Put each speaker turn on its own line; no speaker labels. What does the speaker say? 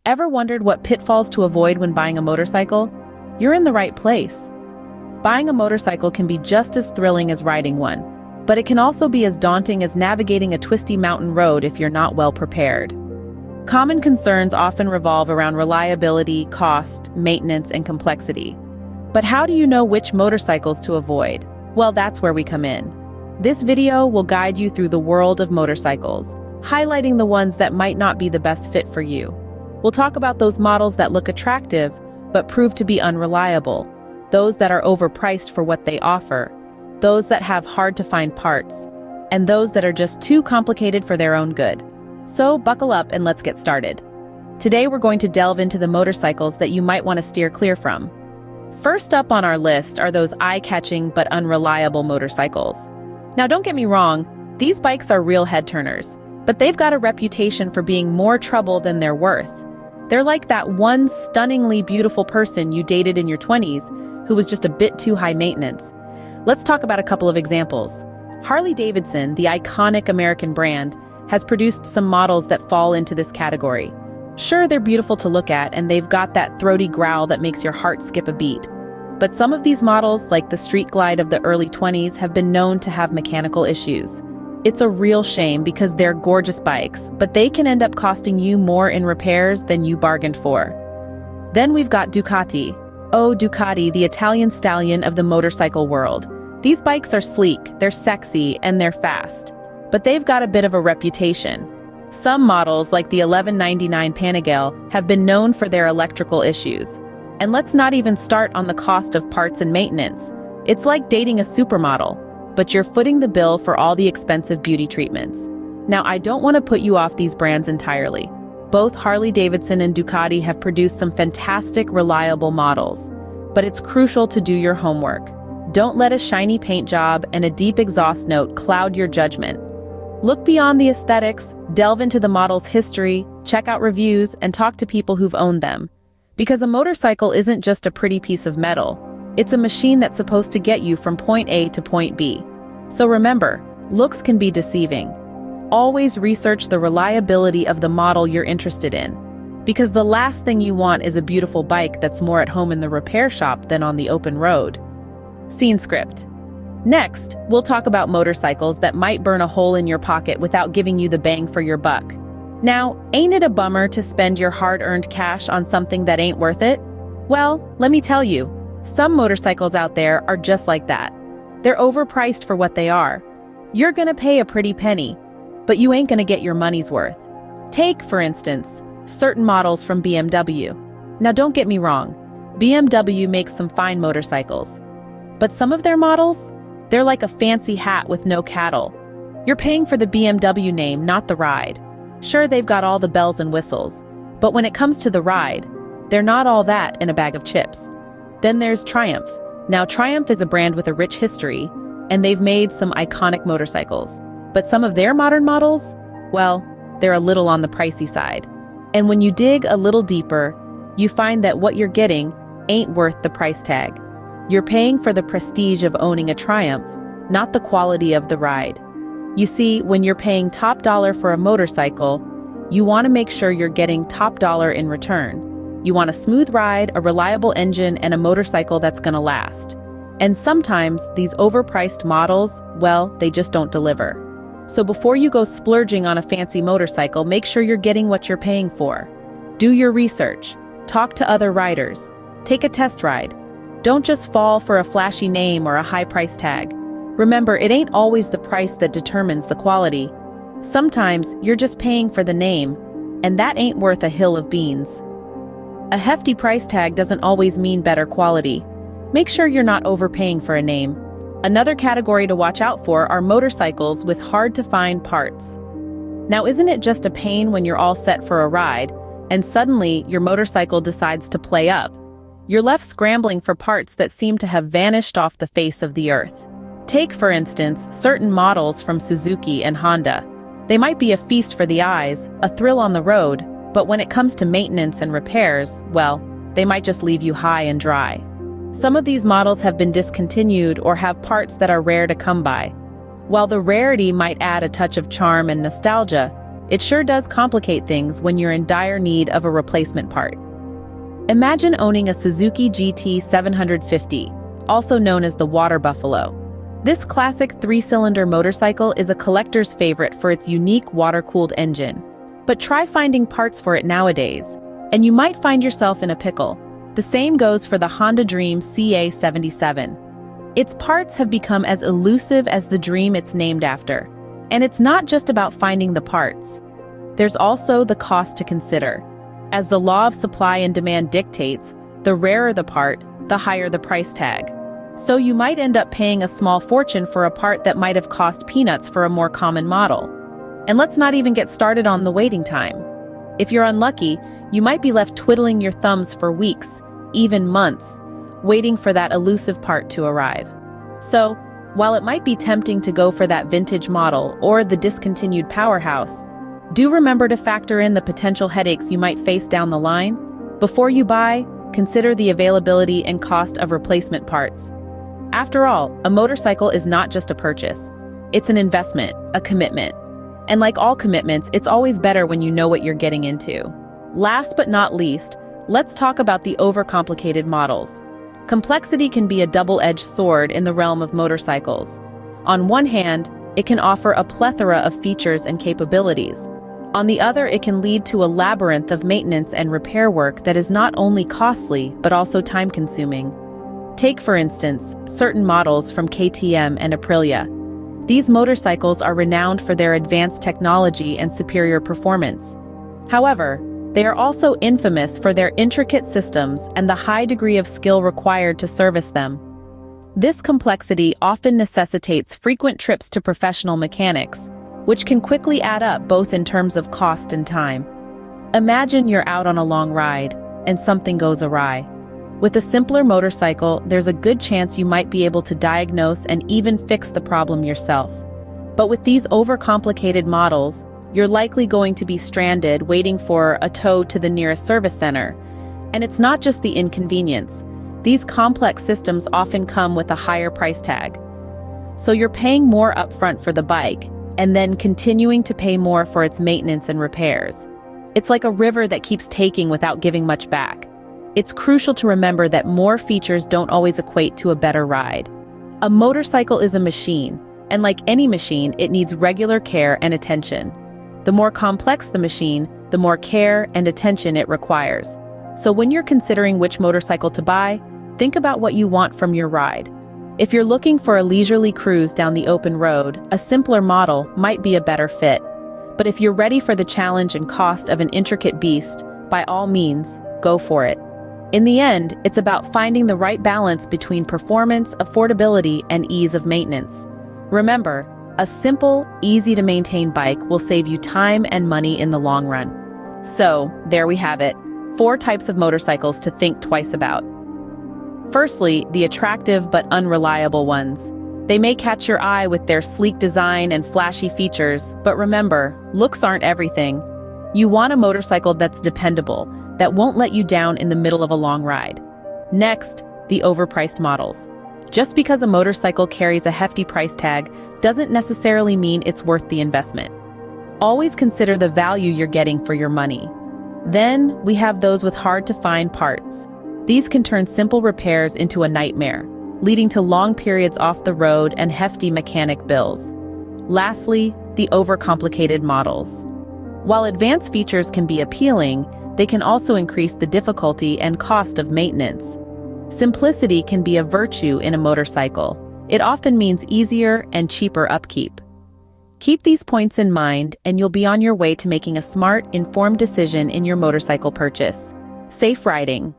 Ever wondered what pitfalls to avoid when buying a motorcycle? You're in the right place. Buying a motorcycle can be just as thrilling as riding one, but it can also be as daunting as navigating a twisty mountain road if you're not well prepared. Common concerns often revolve around reliability, cost, maintenance, and complexity. But how do you know which motorcycles to avoid? Well, that's where we come in. This video will guide you through the world of motorcycles, highlighting the ones that might not be the best fit for you. We'll talk about those models that look attractive, but prove to be unreliable, those that are overpriced for what they offer, those that have hard-to-find parts, and those that are just too complicated for their own good. So buckle up and let's get started. Today we're going to delve into the motorcycles that you might want to steer clear from. First up on our list are those eye-catching but unreliable motorcycles. Now don't get me wrong, these bikes are real head-turners, but they've got a reputation for being more trouble than they're worth. They're like that one stunningly beautiful person you dated in your 20s who was just a bit too high maintenance. Let's talk about a couple of examples. Harley-Davidson, the iconic American brand, has produced some models that fall into this category. Sure, they're beautiful to look at and they've got that throaty growl that makes your heart skip a beat. But some of these models, like the Street Glide of the early 20s, have been known to have mechanical issues. It's a real shame because they're gorgeous bikes, but they can end up costing you more in repairs than you bargained for. Then we've got Ducati. Oh, Ducati, the Italian stallion of the motorcycle world. These bikes are sleek, they're sexy, and they're fast. But they've got a bit of a reputation. Some models, like the 1199 Panigale, have been known for their electrical issues. And let's not even start on the cost of parts and maintenance. It's like dating a supermodel, but you're footing the bill for all the expensive beauty treatments. Now, I don't want to put you off these brands entirely. Both Harley-Davidson and Ducati have produced some fantastic, reliable models. But it's crucial to do your homework. Don't let a shiny paint job and a deep exhaust note cloud your judgment. Look beyond the aesthetics, delve into the model's history, check out reviews, and talk to people who've owned them. Because a motorcycle isn't just a pretty piece of metal. It's a machine that's supposed to get you from point A to point B. So remember, looks can be deceiving. Always research the reliability of the model you're interested in. Because the last thing you want is a beautiful bike that's more at home in the repair shop than on the open road. Scene script. Next, we'll talk about motorcycles that might burn a hole in your pocket without giving you the bang for your buck. Now, ain't it a bummer to spend your hard-earned cash on something that ain't worth it? Well, let me tell you, some motorcycles out there are just like that. They're overpriced for what they are. You're gonna pay a pretty penny, but you ain't gonna get your money's worth. Take, for instance, certain models from BMW. Now don't get me wrong, BMW makes some fine motorcycles. But some of their models, they're like a fancy hat with no cattle. You're paying for the BMW name, not the ride. Sure, they've got all the bells and whistles, but when it comes to the ride, they're not all that in a bag of chips. Then there's Triumph. Now, Triumph is a brand with a rich history, and they've made some iconic motorcycles. But some of their modern models, well, they're a little on the pricey side. And when you dig a little deeper, you find that what you're getting ain't worth the price tag. You're paying for the prestige of owning a Triumph, not the quality of the ride. You see, when you're paying top dollar for a motorcycle, you want to make sure you're getting top dollar in return. You want a smooth ride, a reliable engine, and a motorcycle that's gonna last. And sometimes these overpriced models, well, they just don't deliver. So before you go splurging on a fancy motorcycle, make sure you're getting what you're paying for. Do your research. Talk to other riders. Take a test ride. Don't just fall for a flashy name or a high price tag. Remember, it ain't always the price that determines the quality. Sometimes you're just paying for the name, and that ain't worth a hill of beans. A hefty price tag doesn't always mean better quality. Make sure you're not overpaying for a name. Another category to watch out for are motorcycles with hard-to-find parts. Now, isn't it just a pain when you're all set for a ride, and suddenly your motorcycle decides to play up? You're left scrambling for parts that seem to have vanished off the face of the earth. Take, for instance, certain models from Suzuki and Honda. They might be a feast for the eyes, a thrill on the road, but when it comes to maintenance and repairs, well, they might just leave you high and dry. Some of these models have been discontinued or have parts that are rare to come by. While the rarity might add a touch of charm and nostalgia, it sure does complicate things when you're in dire need of a replacement part. Imagine owning a Suzuki GT 750, also known as the Water Buffalo. This classic three-cylinder motorcycle is a collector's favorite for its unique water-cooled engine. But try finding parts for it nowadays, and you might find yourself in a pickle. The same goes for the Honda Dream CA77. Its parts have become as elusive as the dream it's named after. And it's not just about finding the parts. There's also the cost to consider. As the law of supply and demand dictates, the rarer the part, the higher the price tag. So you might end up paying a small fortune for a part that might have cost peanuts for a more common model. And let's not even get started on the waiting time. If you're unlucky, you might be left twiddling your thumbs for weeks, even months, waiting for that elusive part to arrive. So, while it might be tempting to go for that vintage model or the discontinued powerhouse, do remember to factor in the potential headaches you might face down the line. Before you buy, consider the availability and cost of replacement parts. After all, a motorcycle is not just a purchase. It's an investment, a commitment. And like all commitments, it's always better when you know what you're getting into. Last but not least, let's talk about the overcomplicated models. Complexity can be a double-edged sword in the realm of motorcycles. On one hand, it can offer a plethora of features and capabilities. On the other, it can lead to a labyrinth of maintenance and repair work that is not only costly, but also time-consuming. Take, for instance, certain models from KTM and Aprilia. These motorcycles are renowned for their advanced technology and superior performance. However, they are also infamous for their intricate systems and the high degree of skill required to service them. This complexity often necessitates frequent trips to professional mechanics, which can quickly add up both in terms of cost and time. Imagine you're out on a long ride, and something goes awry. With a simpler motorcycle, there's a good chance you might be able to diagnose and even fix the problem yourself. But with these overcomplicated models, you're likely going to be stranded waiting for a tow to the nearest service center. And it's not just the inconvenience. These complex systems often come with a higher price tag. So you're paying more upfront for the bike, and then continuing to pay more for its maintenance and repairs. It's like a river that keeps taking without giving much back. It's crucial to remember that more features don't always equate to a better ride. A motorcycle is a machine, and like any machine, it needs regular care and attention. The more complex the machine, the more care and attention it requires. So when you're considering which motorcycle to buy, think about what you want from your ride. If you're looking for a leisurely cruise down the open road, a simpler model might be a better fit. But if you're ready for the challenge and cost of an intricate beast, by all means, go for it. In the end, it's about finding the right balance between performance, affordability, and ease of maintenance. Remember, a simple, easy-to-maintain bike will save you time and money in the long run. So, there we have it. 4 types of motorcycles to think twice about. Firstly, the attractive but unreliable ones. They may catch your eye with their sleek design and flashy features, but remember, looks aren't everything. You want a motorcycle that's dependable, that won't let you down in the middle of a long ride. Next, the overpriced models. Just because a motorcycle carries a hefty price tag doesn't necessarily mean it's worth the investment. Always consider the value you're getting for your money. Then, we have those with hard-to-find parts. These can turn simple repairs into a nightmare, leading to long periods off the road and hefty mechanic bills. Lastly, the overcomplicated models. While advanced features can be appealing, they can also increase the difficulty and cost of maintenance. Simplicity can be a virtue in a motorcycle. It often means easier and cheaper upkeep. Keep these points in mind, and you'll be on your way to making a smart, informed decision in your motorcycle purchase. Safe riding!